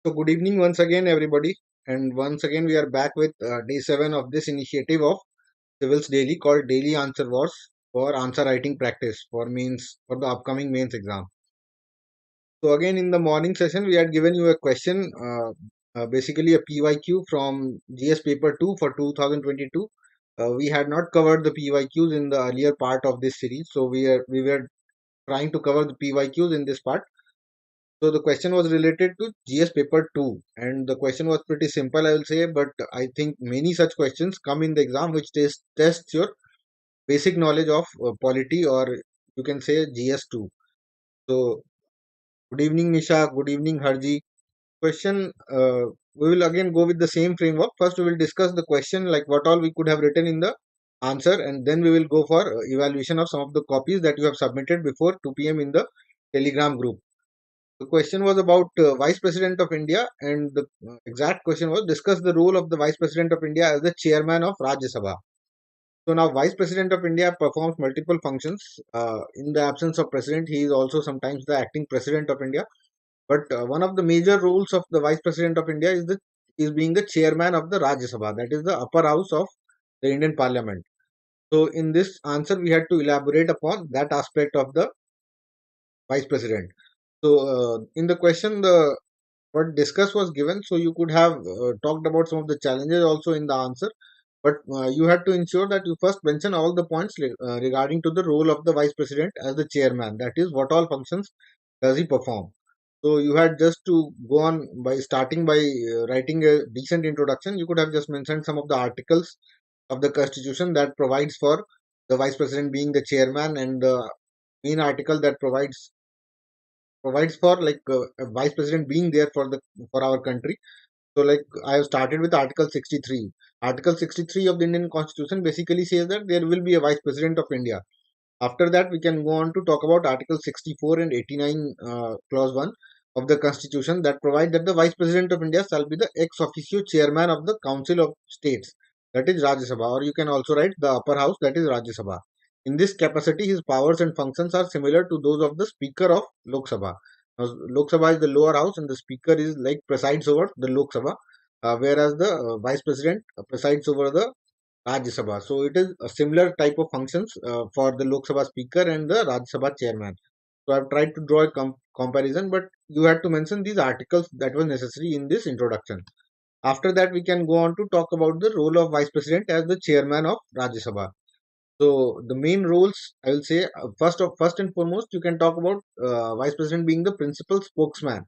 So, good evening once again, everybody. And once again, we are back with day 7 of this initiative of Civil's Daily called Daily Answer Wars for answer writing practice for the upcoming mains exam. So, again, in the morning session, we had given you a question, basically a PYQ from GS paper 2 for 2022. We had not covered the PYQs in the earlier part of this series, so we were trying to cover the PYQs in this part. So the question was related to GS paper 2 and the question was pretty simple, I will say, but I think many such questions come in the exam which tests your basic knowledge of polity, or you can say GS2. So good evening Nisha, good evening Harji. Question, we will again go with the same framework. First we will discuss the question, like what all we could have written in the answer, and then we will go for evaluation of some of the copies that you have submitted before 2 p.m. in the Telegram group. The question was about Vice President of India, and the exact question was discuss the role of the Vice President of India as the chairman of Rajya Sabha. So now Vice President of India performs multiple functions. In the absence of President, he is also sometimes the acting President of India. But one of the major roles of the Vice President of India is being the chairman of the Rajya Sabha, that is the upper house of the Indian Parliament. So in this answer, we had to elaborate upon that aspect of the Vice President. So in the question, the what discuss was given, so you could have talked about some of the challenges also in the answer, but you had to ensure that you first mention all the points regarding to the role of the vice president as the chairman, that is what all functions does he perform. So you had just to go on by starting by writing a decent introduction. You could have just mentioned some of the articles of the constitution that provides for the vice president being the chairman, and the main article that provides for like a vice president being there for our country. So like I have started with Article 63. Article 63 of the Indian Constitution basically says that there will be a vice president of India. After that, we can go on to talk about Article 64 and 89, clause 1 of the Constitution, that provide that the vice president of India shall be the ex officio chairman of the Council of States, that is Rajya Sabha, or you can also write the upper house, that is Rajya Sabha. In this capacity, his powers and functions are similar to those of the Speaker of Lok Sabha. Now, Lok Sabha is the lower house, and the Speaker is like presides over the Lok Sabha, whereas the Vice President presides over the Rajya Sabha. So it is a similar type of functions for the Lok Sabha Speaker and the Rajya Sabha Chairman. So I've tried to draw a comparison, but you had to mention these articles that were necessary in this introduction. After that, we can go on to talk about the role of Vice President as the Chairman of Rajya Sabha. So the main roles, I will say, first and foremost, you can talk about Vice President being the principal spokesman.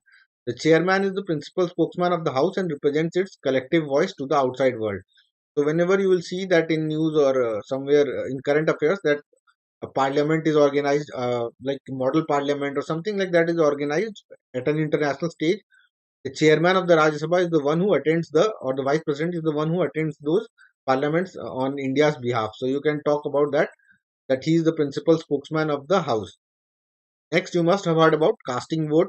The Chairman is the principal spokesman of the House and represents its collective voice to the outside world. So whenever you will see that in news or somewhere in current affairs that a parliament is organized, like model parliament or something like that is organized at an international stage, the chairman of the Rajya Sabha is the one who attends or the vice president is the one who attends those parliaments on India's behalf. So you can talk about that he is the principal spokesman of the house. Next, you must have heard about casting vote.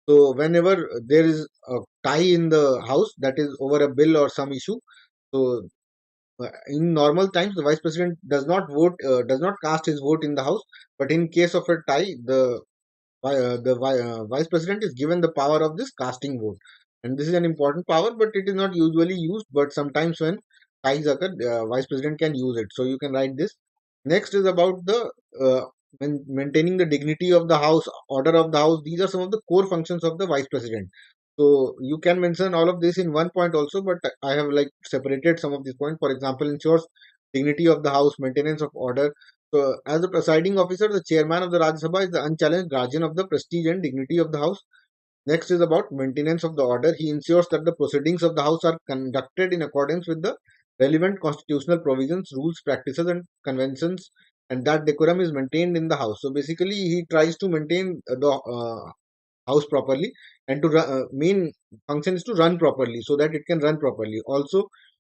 So whenever there is a tie in the house, that is over a bill or some issue, so in normal times, the vice president does not cast his vote in the house. But in case of a tie, the vice president is given the power of this casting vote, and this is an important power, but it is not usually used. But sometimes when ties occur, vice president can use it. So you can write this. Next is about the maintaining the dignity of the house, order of the house. These are some of the core functions of the vice president. So you can mention all of this in one point also, but I have like separated some of these points. For example, ensures dignity of the house, maintenance of order. So as the presiding officer, the chairman of the Rajya Sabha is the unchallenged guardian of the prestige and dignity of the house. Next is about maintenance of the order. He ensures that the proceedings of the house are conducted in accordance with the relevant constitutional provisions, rules, practices, and conventions, and that decorum is maintained in the house. So basically, he tries to maintain the house properly, and to main function is to run properly so that it can run properly. Also,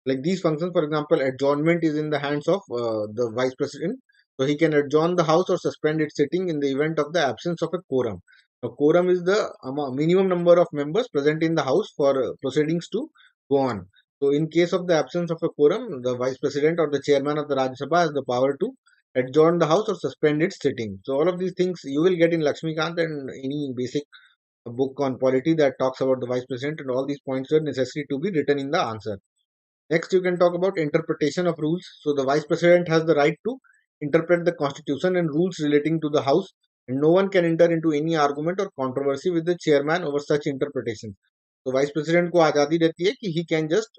like these functions, for example, adjournment is in the hands of the vice president, so he can adjourn the house or suspend its sitting in the event of the absence of a quorum. A quorum is the minimum number of members present in the house for proceedings to go on. So in case of the absence of a quorum, the vice president or the chairman of the Rajya Sabha has the power to adjourn the house or suspend its sitting. So all of these things you will get in Lakshmikant and any basic a book on polity that talks about the vice president, and all these points were necessary to be written in the answer. Next, you can talk about interpretation of rules. So the vice president has the right to interpret the constitution and rules relating to the house, and no one can enter into any argument or controversy with the chairman over such interpretation. So vice president को आजादी रहती है कि he can just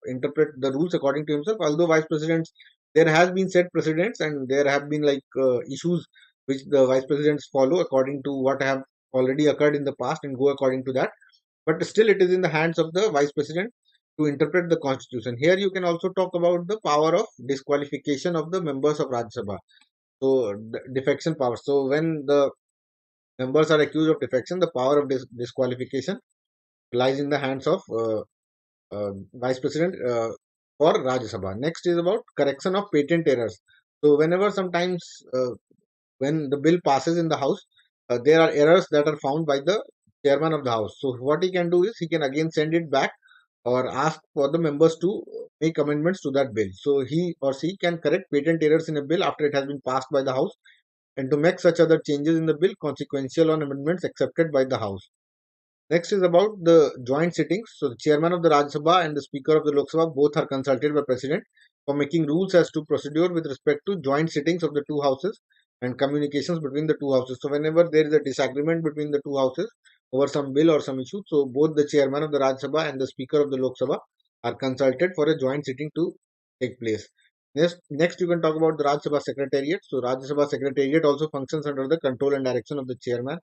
interpret the rules according to himself. Although vice presidents, there has been set precedents and there have been like issues which the vice presidents follow according to what have already occurred in the past and go according to that. But still, it is in the hands of the vice president to interpret the constitution. Here, you can also talk about the power of disqualification of the members of Rajya Sabha. So, defection power. So, when the members are accused of defection, the power of disqualification lies in the hands of vice president for Rajya Sabha. Next is about correction of patent errors. So, whenever sometimes when the bill passes in the house, there are errors that are found by the chairman of the house. So, what he can do is he can again send it back or ask for the members to make amendments to that bill. So, he or she can correct patent errors in a bill after it has been passed by the house and to make such other changes in the bill consequential on amendments accepted by the house. Next is about the joint sittings. So the chairman of the Rajya Sabha and the speaker of the Lok Sabha both are consulted by president for making rules as to procedure with respect to joint sittings of the two houses and communications between the two houses. So whenever there is a disagreement between the two houses over some bill or some issue, so both the chairman of the Rajya Sabha and the speaker of the Lok Sabha are consulted for a joint sitting to take place. Next, you can talk about the Rajya Sabha Secretariat. So Rajya Sabha Secretariat also functions under the control and direction of the chairman.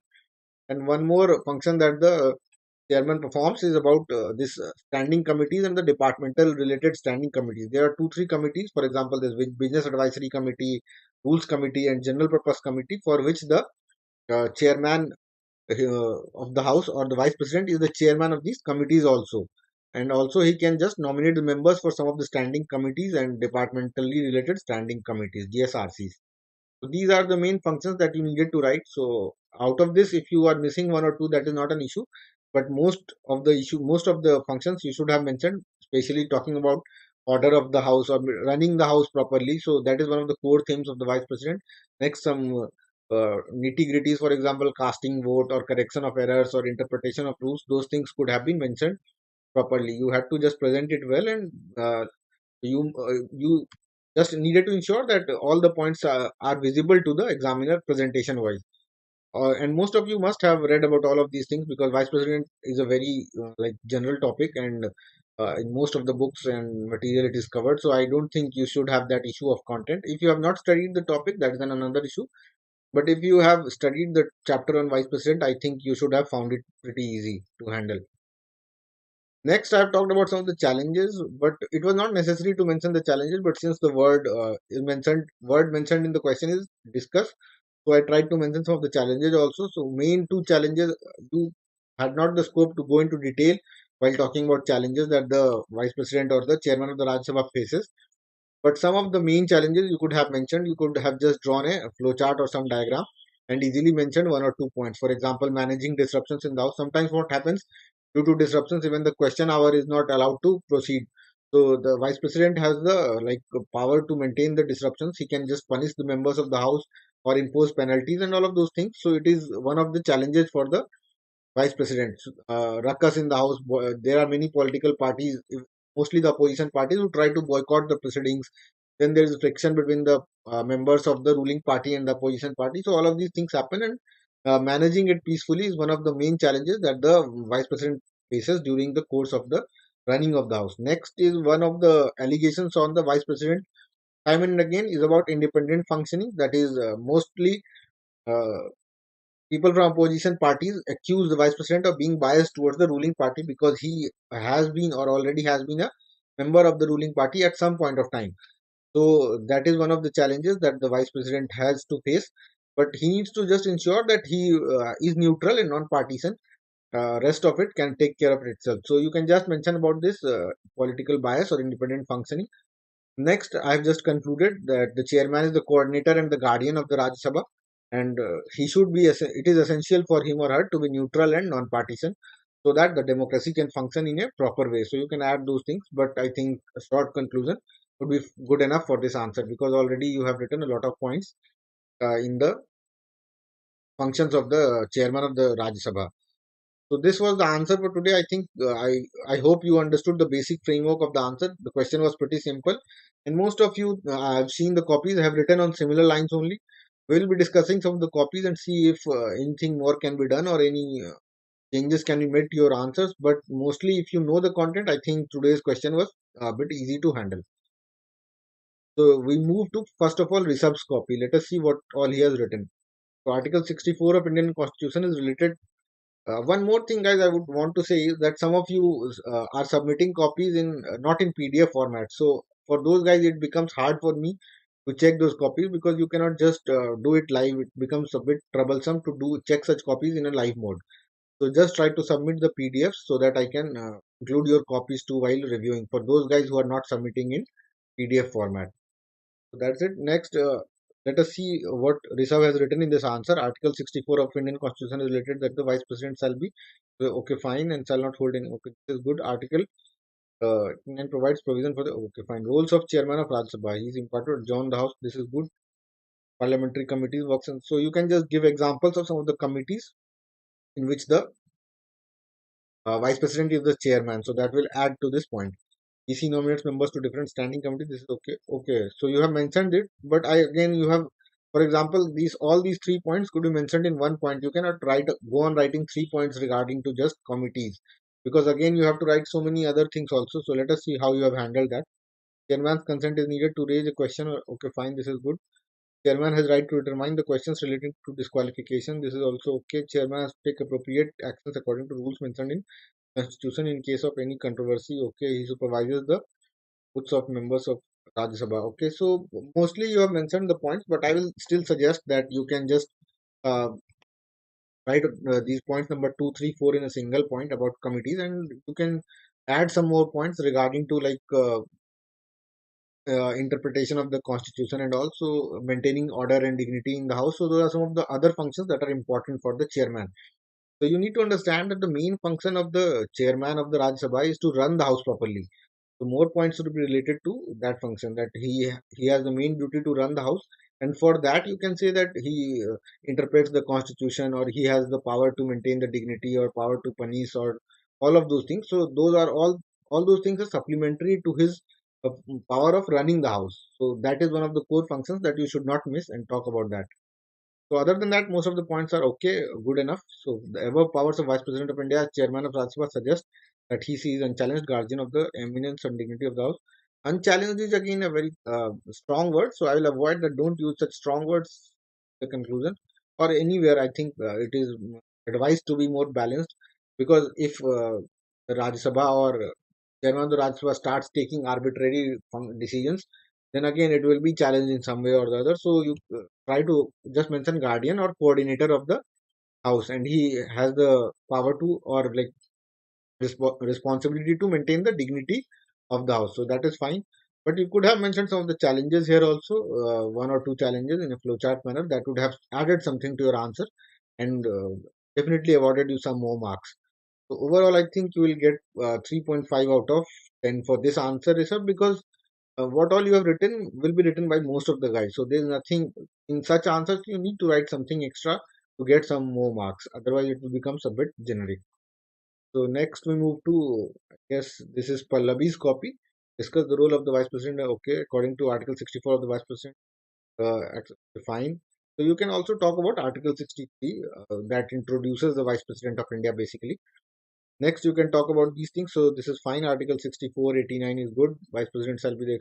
And one more function that the chairman performs is about this standing committees and the departmental related standing committees. There are two, three committees. For example, there's business advisory committee, rules committee, and general purpose committee for which the chairman of the house or the vice president is the chairman of these committees also. And also he can just nominate the members for some of the standing committees and departmentally related standing committees, DSRCs. So these are the main functions that you needed to write. So out of this, if you are missing one or two, that is not an issue. But most of the functions you should have mentioned, especially talking about order of the house or running the house properly. So that is one of the core themes of the vice president. Next, some nitty gritties, for example, casting vote or correction of errors or interpretation of rules. Those things could have been mentioned properly. You had to just present it well, and you just needed to ensure that all the points are visible to the examiner presentation wise. And most of you must have read about all of these things because vice president is a very like general topic, and in most of the books and material it is covered. So I don't think you should have that issue of content. If you have not studied the topic, that is another issue. But if you have studied the chapter on vice president, I think you should have found it pretty easy to handle. Next, I've talked about some of the challenges, but it was not necessary to mention the challenges. But since the word mentioned in the question is discuss, so I tried to mention some of the challenges also. So main two challenges, you had not the scope to go into detail while talking about challenges that the vice president or the chairman of the Rajya Sabha faces. But some of the main challenges you could have mentioned, you could have just drawn a flowchart or some diagram and easily mentioned one or two points. For example, managing disruptions in the house. Sometimes what happens due to disruptions, even the question hour is not allowed to proceed. So the vice president has the power to maintain the disruptions. He can just punish the members of the house or impose penalties and all of those things. So it is one of the challenges for the vice president. Ruckus in the house. There are many political parties, mostly the opposition parties, who try to boycott the proceedings. Then there is friction between the members of the ruling party and the opposition party. So all of these things happen, and managing it peacefully is one of the main challenges that the vice president faces during the course of the running of the house. Next is one of the allegations on the vice president time and again is about independent functioning. That is mostly uh, people from opposition parties accuse the vice president of being biased towards the ruling party because he has been or already has been a member of the ruling party at some point of time. So that is one of the challenges that the vice president has to face. But he needs to just ensure that he is neutral and non-partisan. Rest of it can take care of itself. So you can just mention about this political bias or independent functioning. Next, I have just concluded that the chairman is the coordinator and the guardian of the Rajya Sabha, and he should be. It is essential for him or her to be neutral and non-partisan, so that the democracy can function in a proper way. So you can add those things, but I think a short conclusion would be good enough for this answer because already you have written a lot of points in the functions of the chairman of the Rajya Sabha. So this was the answer for today. I think I hope you understood the basic framework of the answer. The question was pretty simple, and most of you I've seen the copies have written on similar lines only. We'll be discussing some of the copies and see if anything more can be done or any changes can be made to your answers. But mostly, if you know the content, I think today's question was a bit easy to handle. So we move to first of all Rishabh's copy. Let us see what all he has written. So Article 64 of Indian Constitution is related. One more thing, guys, I would want to say is that some of you are submitting copies in not in PDF format. So for those guys, it becomes hard for me to check those copies because you cannot just do it live. It becomes a bit troublesome to do check such copies in a live mode. So just try to submit the PDFs so that I can include your copies too while reviewing. For those guys who are not submitting in PDF format. So that's it. Next, let us see what Rishabh has written in this answer. Article 64 of Indian Constitution is related that the Vice President shall be okay, fine, and shall not hold any. Okay, this is good. Article and provides provision for the okay, fine. Roles of Chairman of Rajya Sabha. He is imparted to join the House. This is good. Parliamentary committees works, and so you can just give examples of some of the committees in which the Vice President is the chairman. So that will add to this point. EC nominates members to different standing committees. This is okay. Okay, so you have mentioned it, but I again you have, for example, these all these 3 points could be mentioned in one point. You cannot write go on writing 3 points regarding to just committees because again you have to write so many other things also. So let us see how you have handled that. Chairman's consent is needed to raise a question. Okay, fine. This is good. Chairman has right to determine the questions relating to disqualification. This is also okay. Chairman has to take appropriate actions according to rules mentioned in Constitution in case of any controversy. Okay, he supervises the votes of members of Rajya Sabha. Okay, so mostly you have mentioned the points, but I will still suggest that you can just uh, write these points number 2, 3, 4 in a single point about committees, and you can add some more points regarding to like interpretation of the constitution and also maintaining order and dignity in the house. So those are some of the other functions that are important for the chairman. So you need to understand that the main function of the chairman of the Rajya Sabha is to run the house properly. So more points should be related to that function that he has the main duty to run the house, and for that you can say that he interprets the constitution or he has the power to maintain the dignity or power to punish or all of those things. So those are all those things are supplementary to his uh, power of running the house. So that is one of the core functions that you should not miss and talk about that. So other than that, most of the points are okay, good enough. So the above powers of Vice President of India, Chairman of Rajya Sabha suggest that he sees unchallenged guardian of the eminence and dignity of the House. Unchallenged is again a very strong word, so I will avoid that. Don't use such strong words. The conclusion or anywhere, I think it is advised to be more balanced because if the Rajya Sabha or Chairman of the Rajya Sabha starts taking arbitrary decisions, then again it will be challenged in some way or the other. So you try to just mention guardian or coordinator of the house, and he has the power to or like responsibility to maintain the dignity of the house. So that is fine. But you could have mentioned some of the challenges here also, one or two challenges in a flowchart manner that would have added something to your answer and definitely awarded you some more marks. So overall, I think you will get 3.5 out of 10 for this answer, Rishabh, because what all you have written will be written by most of the guys. So there's nothing in such answers. You need to write something extra to get some more marks. Otherwise, it will becomes a bit generic. So next we move to, I guess this is Pallavi's copy. Discuss the role of the Vice President. Okay, according to Article 64 of the Vice President, fine. So you can also talk about Article 63 that introduces the Vice President of India basically. Next, you can talk about these things. So this is fine. Article 64, 89 is good. Vice President shall be the.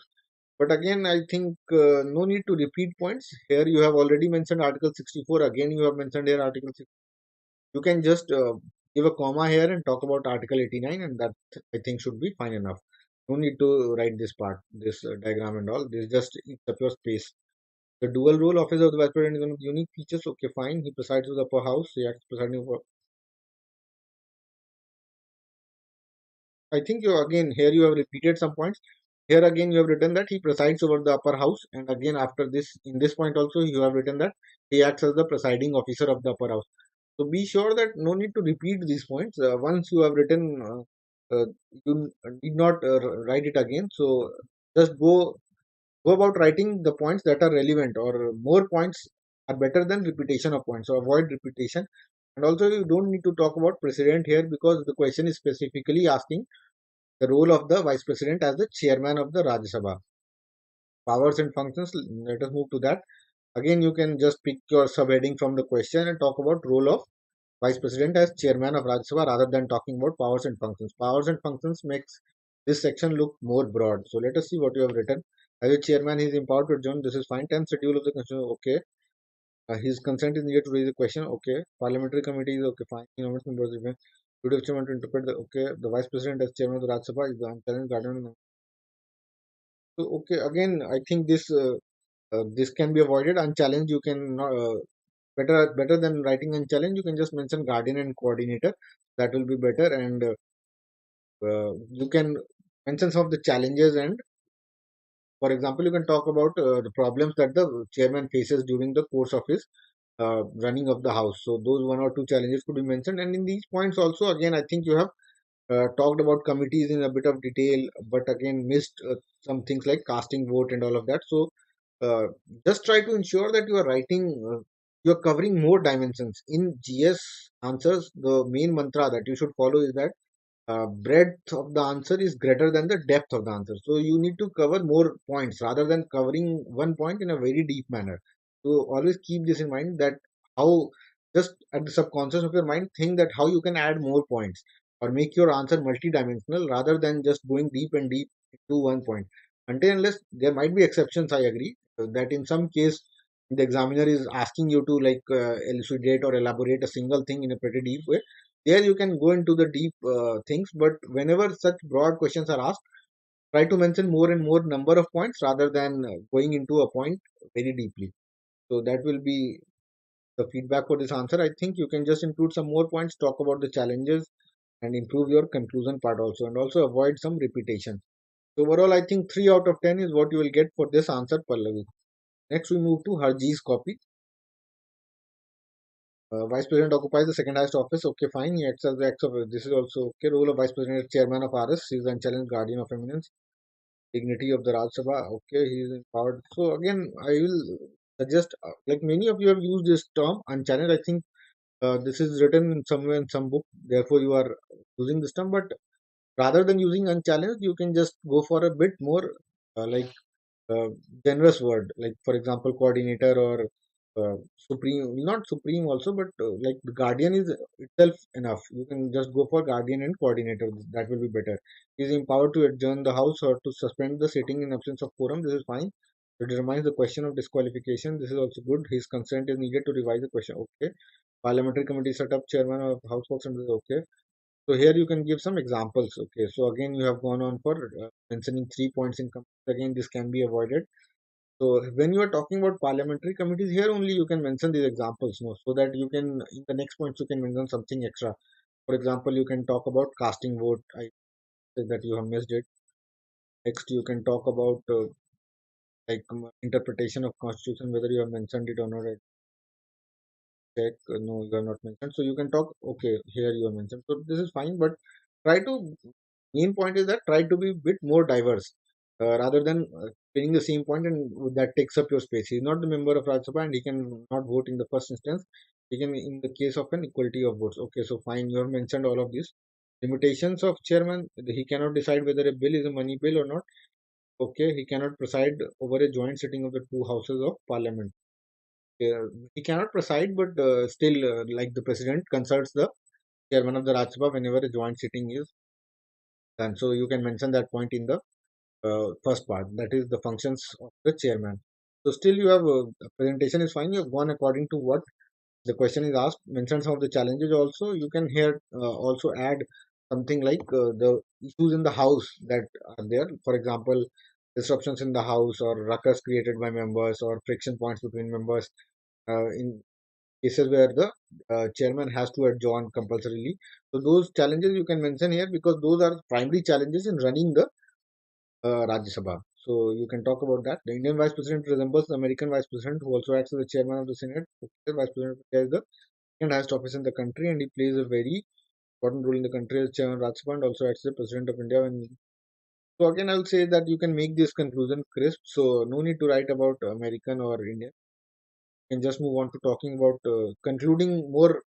But again, I think no need to repeat points. Here you have already mentioned Article 64. Again, you have mentioned here Article 6. You can just give a comma here and talk about Article 89, and that I think should be fine enough. No need to write this part, this diagram and all. This just eats up your space. The dual role office of the Vice President is one of the unique features. Okay, fine. He presides over the upper house. He acts presiding over. I think you again here you have repeated some points. Here again you have written that he presides over the upper house, and again after this in this point also you have written that he acts as the presiding officer of the upper house. So be sure that no need to repeat these points. Once you have written, you need not write it again. So just go about writing the points that are relevant, or more points are better than repetition of points. So avoid repetition. And also, you don't need to talk about president here because the question is specifically asking the role of the vice president as the chairman of the Rajya Sabha. Powers and functions, let us move to that. Again, you can just pick your subheading from the question and talk about role of vice president as chairman of Rajya Sabha rather than talking about powers and functions. Powers and functions makes this section look more broad. So let us see what you have written. As a chairman, he is empowered to adjourn. This is fine. 10th schedule of the constitution. Okay. His consent is needed to raise a question. Okay. Parliamentary committee is okay. Fine. He nominates members. Judicial chairman to interpret the okay. The vice president as chairman of the Rajya Sabha is the unchallenged guardian. So okay. Again, I think this can be avoided. Unchallenged, you can better than writing unchallenged. You can just mention guardian and coordinator. That will be better. And you can mention some of the challenges, and for example, you can talk about the problems that the chairman faces during the course of his running of the house. So those one or two challenges could be mentioned. And in these points also, again, I think you have talked about committees in a bit of detail, but again missed some things like casting vote and all of that. So uh, just try to ensure that you are writing, you are covering more dimensions. In GS answers, the main mantra that you should follow is that breadth of the answer is greater than the depth of the answer. So you need to cover more points rather than covering one point in a very deep manner. So always keep this in mind that how just at the subconscious of your mind think that how you can add more points or make your answer multidimensional rather than just going deep and deep into one point. Until unless there might be exceptions, I agree that in some case the examiner is asking you to like elucidate or elaborate a single thing in a pretty deep way. There you can go into the deep things, but whenever such broad questions are asked, try to mention more and more number of points rather than going into a point very deeply. So that will be the feedback for this answer. I think you can just include some more points, talk about the challenges, and improve your conclusion part also, and also avoid some repetition. So overall, I think 3 out of 10 is what you will get for this answer, Pallavi. Next, we move to Harjee's copy. Vice President occupies the second highest office. Okay, fine. He acts as the acts of this is also okay. Role of Vice President is Chairman of RS. He is the unchallenged guardian of eminence. Dignity of the Rajya Sabha. Okay, he is empowered. So again, I will suggest like many of you have used this term unchallenged. I think this is written in somewhere in some book. Therefore, you are using this term. But rather than using unchallenged, you can just go for a bit more like uh, generous word, like for example coordinator or supreme, not supreme also, but like the guardian is itself enough. You can just go for guardian and coordinator. That will be better. He is empowered to adjourn the house or to suspend the sitting in absence of quorum. This is fine. To determine the question of disqualification, this is also good. His consent is needed to revise the question. Okay. Parliamentary committee set up, chairman of house works, and this is okay. So here you can give some examples. Okay, so again you have gone on for mentioning 3 points in again this can be avoided. So when you are talking about parliamentary committees, here only you can mention these examples, no, so that you can in the next points you can mention something extra. For example, you can talk about casting vote. I said that you have missed it. Next, you can talk about like interpretation of constitution, whether you have mentioned it or not. I check. No, you have not mentioned. So you can talk. Okay, here you have mentioned. So this is fine, but try to main point is that try to be a bit more diverse rather than taking the same point and that takes up your space. He is not the member of Rajya Sabha and he can not vote in the first instance. He can in the case of an equality of votes. Okay, so fine. You have mentioned all of these limitations of chairman. He cannot decide whether a bill is a money bill or not. Okay, he cannot preside over a joint sitting of the two houses of parliament. He cannot preside, but still, like the president consults the chairman of the Rajya Sabha whenever a joint sitting is done. So you can mention that point in the first part, that is the functions of the chairman. So still you have the presentation is fine. You have gone according to what the question is asked. Mention some of the challenges also. You can here also add something like the issues in the house that are there. For example, disruptions in the house or ruckus created by members or friction points between members. In cases where the chairman has to adjourn compulsorily. So those challenges you can mention here because those are primary challenges in running the Rajya Sabha. So you can talk about that. The Indian Vice President resembles the American Vice President, who also acts as the Chairman of the Senate. The Vice President is the second highest office in the country, and he plays a very important role in the country as Chairman of Rajya Sabha and also acts as the President of India. And so again, I'll say that you can make this conclusion crisp. So no need to write about American or Indian. You can just move on to talking about concluding more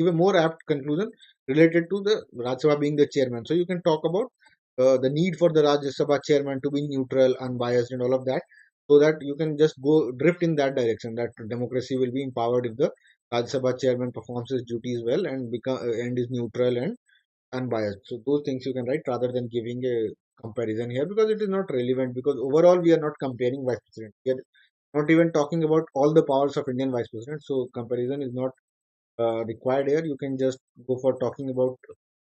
give a more apt conclusion related to the Rajya Sabha being the chairman. So you can talk about the need for the Rajya Sabha chairman to be neutral, unbiased, and all of that, so that you can just go drift in that direction. That democracy will be empowered if the Rajya Sabha chairman performs his duties well and become and is neutral and unbiased. So those things you can write rather than giving a comparison here, because it is not relevant, because overall we are not comparing vice president. We are not even talking about all the powers of Indian vice president. So comparison is not required here. You can just go for talking about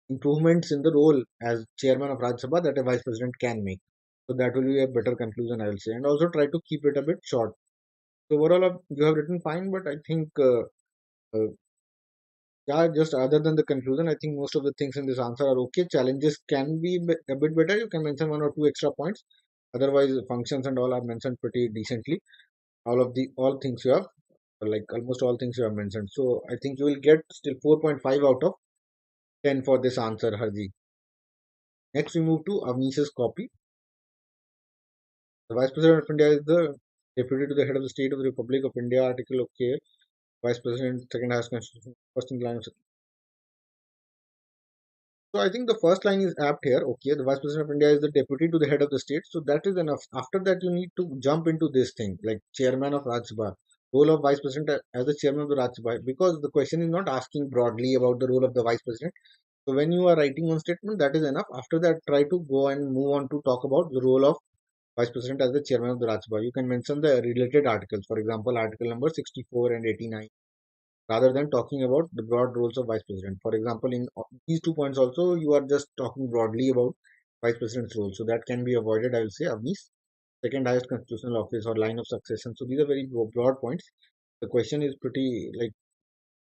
improvements in the role as chairman of Rajya Sabha that a vice president can make. So that will be a better conclusion, I will say. And also try to keep it a bit short. So overall, you have written fine, but I think uh, yeah, just other than the conclusion, I think most of the things in this answer are okay. Challenges can be a bit better. You can mention one or two extra points. Otherwise, functions and all are mentioned pretty decently. All things you have, like almost all things you have mentioned. So I think you will get still 4.5 out of 10 for this answer, Harji. Next, we move to Avnish's copy. The Vice President of India is the deputy to the head of the state of the Republic of India. Article okay. Vice President, second highest constitution, first in line. So I think the first line is apt here. Okay, the Vice President of India is the deputy to the head of the state. So that is enough. After that, you need to jump into this thing like chairman of Rajya Sabha, role of Vice President as the chairman of the Rajya Sabha, because the question is not asking broadly about the role of the Vice President. So when you are writing one statement, that is enough. After that, try to go and move on to talk about the role of Vice President as the chairman of the Rajya Sabha. You can mention the related articles, for example, article number 64 and 89, rather than talking about the broad roles of vice president. For example, in these 2 points also, you are just talking broadly about vice president's role. So that can be avoided, I will say. Avnish, second highest constitutional office or line of succession. So these are very broad points. The question is pretty like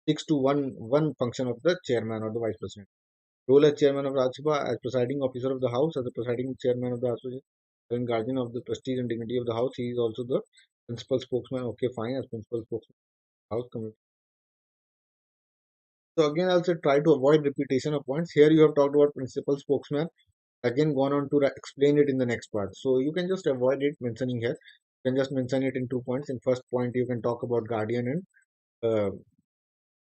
sticks to one function of the chairman or the vice president. Role as chairman of Rajya Sabha, as presiding officer of the house, as the presiding chairman of the association, and guardian of the prestige and dignity of the house. He is also the principal spokesman. Okay, fine, as principal spokesman of the house committee. So again, I'll say try to avoid repetition of points. Here you have talked about principal spokesman. Again, gone on to explain it in the next part. So you can just avoid it mentioning here. You can just mention it in 2 points. In first point, you can talk about guardian and uh,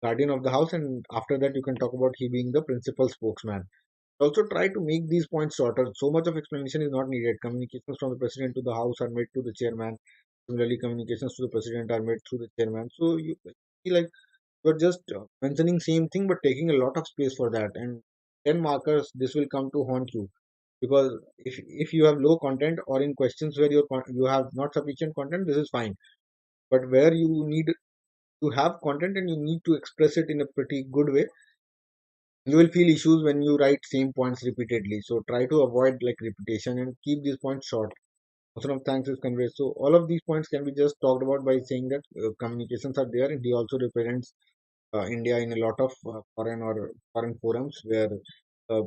guardian of the house, and after that, you can talk about he being the principal spokesman. Also, try to make these points shorter. So much of explanation is not needed. Communications from the president to the house are made to the chairman. Similarly, communications to the president are made through the chairman. So you feel like you're just mentioning same thing but taking a lot of space for that, and 10 markers this will come to haunt you, because if you have low content or in questions where you have not sufficient content, this is fine, but where you need to have content and you need to express it in a pretty good way, you will feel issues when you write same points repeatedly. So try to avoid like repetition and keep these points short. Motion of thanks is conveyed. So all of these points can be just talked about by saying that communications are there, and he also represents India in a lot of foreign forums where uh,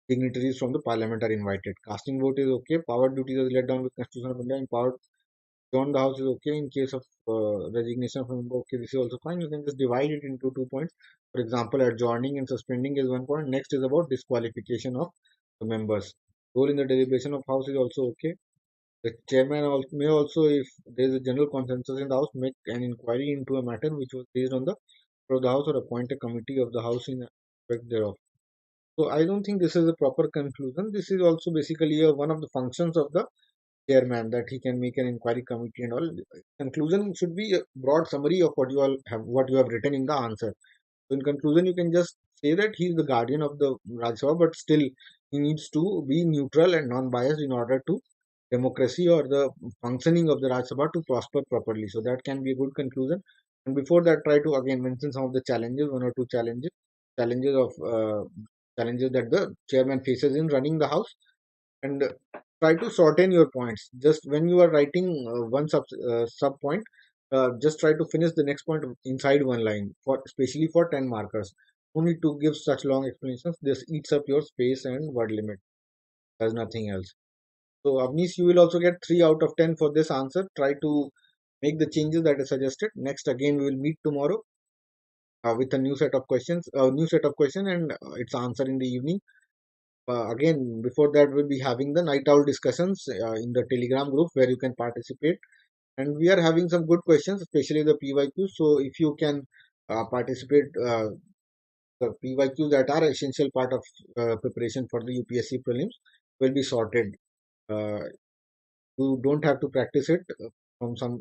dignitaries from the parliament are invited. Casting vote is okay. Power duties are laid down with Constitution of India. Empowered beyond the house is okay. In case of resignation of a member, okay, this is also fine. You can just divide it into 2 points. For example, adjourning and suspending is 1 point. Next is about disqualification of the members. Role in the deliberation of house is also okay. The chairman may also, if there is a general consensus in the house, make an inquiry into a matter which was raised on the floor of the house or appoint a committee of the house in respect thereof. So I don't think this is a proper conclusion. This is also basically one of the functions of the chairman, that he can make an inquiry committee and all. Conclusion should be a broad summary of what you have written in the answer. So in conclusion, you can just say that he is the guardian of the Rajya Sabha, but still he needs to be neutral and non-biased in order to democracy or the functioning of the Rajya Sabha to prosper properly. So that can be a good conclusion. And before that, try to again mention some of the challenges, one or two challenges of challenges that the chairman faces in running the house, and try to shorten your points. Just when you are writing one sub point, just try to finish the next point inside one line, for especially for 10 markers. No need to give such long explanations. This eats up your space and word limit. There's nothing else. So Avnish, you will also get 3 out of 10 for this answer. Try to make the changes that are suggested. Next, again, we will meet tomorrow with a new set of question and its answer in the evening. Again, before that, we'll be having the night owl discussions in the Telegram group where you can participate. And we are having some good questions, especially the PYQ. So if you can participate the PYQ that are essential part of preparation for the UPSC prelims will be sorted. Uh, you don't have to practice it from some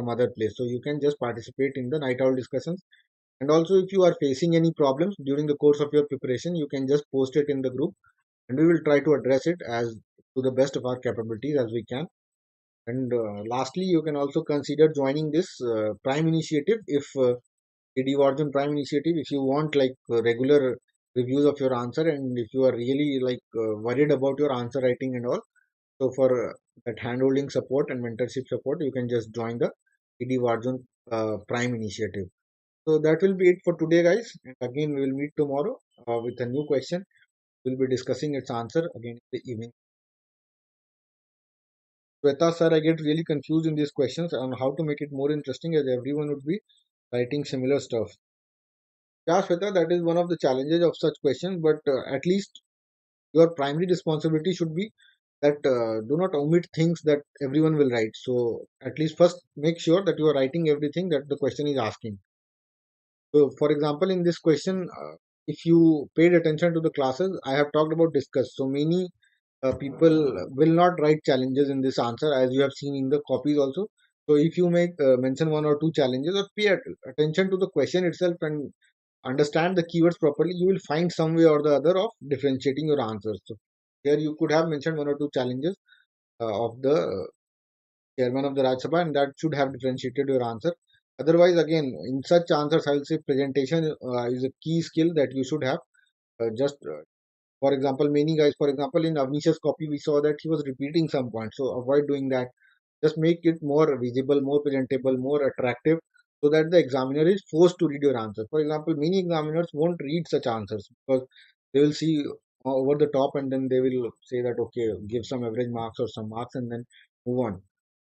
other place. So you can just participate in the night owl discussions. And also, if you are facing any problems during the course of your preparation, you can just post it in the group, and we will try to address it as to the best of our capabilities as we can. And lastly, you can also consider joining this Prime initiative if AD Warden Prime initiative if you want like regular reviews of your answer, and if you are really like worried about your answer writing and all. So for that handholding support and mentorship support, you can just join the AD Warden Prime initiative. So that will be it for today, guys. And again, we will meet tomorrow with a new question. We'll be discussing its answer again in the evening. Shweta sir, I get really confused in these questions on how to make it more interesting as everyone would be writing similar stuff. Yeah, Shweta, that is one of the challenges of such questions, but at least your primary responsibility should be that do not omit things that everyone will write. So at least first make sure that you are writing everything that the question is asking. So, for example, in this question, if you paid attention to the classes, I have talked about discuss. So many people will not write challenges in this answer, as you have seen in the copies also. So, if you make mention one or two challenges or pay attention to the question itself and understand the keywords properly, you will find some way or the other of differentiating your answers. So, here you could have mentioned one or two challenges of the chairman of the Rajya Sabha, and that should have differentiated your answer. Otherwise, again, in such answers, I will say presentation is a key skill that you should have. Just for example, many guys, for example, in Avnish's copy, we saw that he was repeating some points. So avoid doing that. Just make it more visible, more presentable, more attractive, so that the examiner is forced to read your answer. For example, many examiners won't read such answers because they will see over the top and then they will say that okay, give some average marks or some marks and then move on.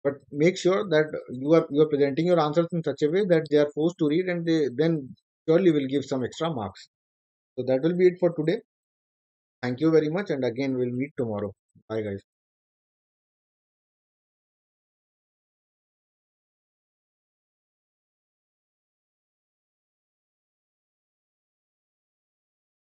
But make sure that you are presenting your answers in such a way that they are forced to read and they then surely will give some extra marks. So that will be it for today. Thank you very much, and again we'll meet tomorrow. Bye guys.